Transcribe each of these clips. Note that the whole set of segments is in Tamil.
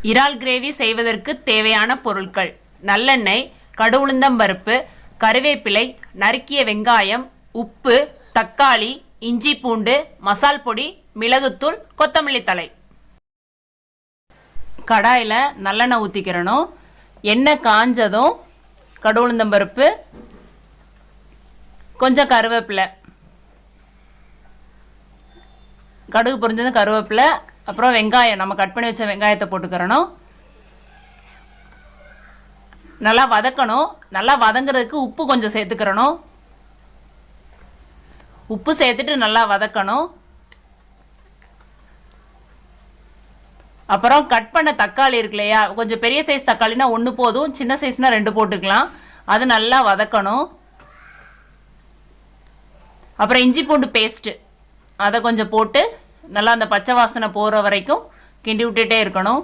இறால் கிரேவி செய்வதற்கு தேவையான பொருட்கள்: நல்லெண்ணெய், கடுகுளுந்தம் பருப்பு, கருவேப்பிலை, நறுக்கிய வெங்காயம், உப்பு, தக்காளி, இஞ்சி பூண்டு, மசால் பொடி, மிளகுத்தூள், கொத்தமல்லி தழை. கடாயில் நல்லெண்ணெய் ஊற்றிக்கிறணும். எண்ணெய் காஞ்சதும் கடுகுளுந்தம் பருப்பு, கொஞ்சம் கருவேப்பிலை, கடுகு பொரிஞ்சதும் கருவேப்பிலை, அப்புறம் வெங்காயம், நம்ம கட் பண்ணி வச்ச வெங்காயத்தை போட்டுக்கிறணும். நல்லா வதக்கணும். நல்லா வதங்கிறதுக்கு உப்பு கொஞ்சம் சேர்த்துக்கிறணும். உப்பு சேர்த்துட்டு நல்லா வதக்கணும். அப்புறம் கட் பண்ண தக்காளி இருக்கு இல்லையா, கொஞ்சம் பெரிய சைஸ் தக்காளினா 1 போதும், சின்ன சைஸ்னா 2 போட்டுக்கலாம். அது நல்லா வதக்கணும். அப்புறம் இஞ்சி பூண்டு பேஸ்ட்டு அதை கொஞ்சம் போட்டு நல்லா அந்த பச்சை வாசனை போகிற வரைக்கும் கிண்டி விட்டுட்டே இருக்கணும்.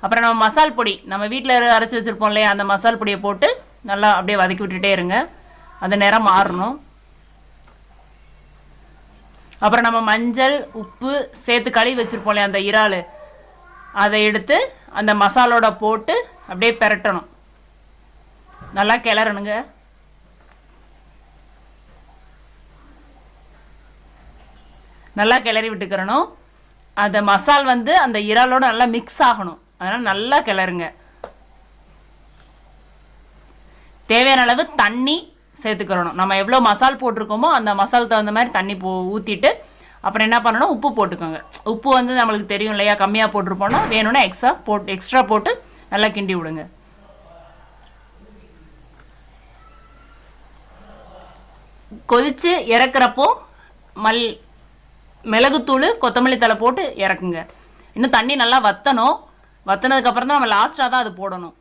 அப்புறம் நம்ம மசால் பொடி, நம்ம வீட்டில் அரைச்சி வச்சுருப்போம் இல்லையா, அந்த மசால் பொடியை போட்டு நல்லா அப்படியே வதக்கி விட்டுட்டே இருங்க. அந்த நிறம் மாறணும். அப்புறம் நம்ம மஞ்சள், உப்பு சேர்த்து கழுவி வச்சுருப்போம் இல்லையா அந்த இறால், அதை எடுத்து அந்த மசாலோட போட்டு அப்படியே பெரட்டணும். நல்லா கிளறணுங்க. நல்லா கிளறி விட்டுக்கிறணும். அந்த மசால் அந்த இறாலோட நல்லா மிக்ஸ் ஆகணும். அதனால் நல்லா கிளறுங்க. தேவையான அளவு தண்ணி சேர்த்துக்கிறணும். நம்ம எவ்வளோ மசால் போட்டிருக்கோமோ அந்த மசால் தகுந்த மாதிரி தண்ணி ஊற்றிட்டு அப்புறம் என்ன பண்ணணும், உப்பு போட்டுக்கோங்க. உப்பு நம்மளுக்கு தெரியும் இல்லையா, கம்மியாக போட்டிருப்போம்னா வேணும்னா எக்ஸ்ட்ரா போட்டு நல்லா கிண்டி விடுங்க. கொதித்து இறக்குறப்போ மிளகுத்தூள், கொத்தமல்லி தழை போட்டு இறக்குங்க. இன்னும் தண்ணி நல்லா வற்றணும். வற்றினதுக்கப்புறம் தான் நம்ம லாஸ்ட்டாக தான் அது போடணும்.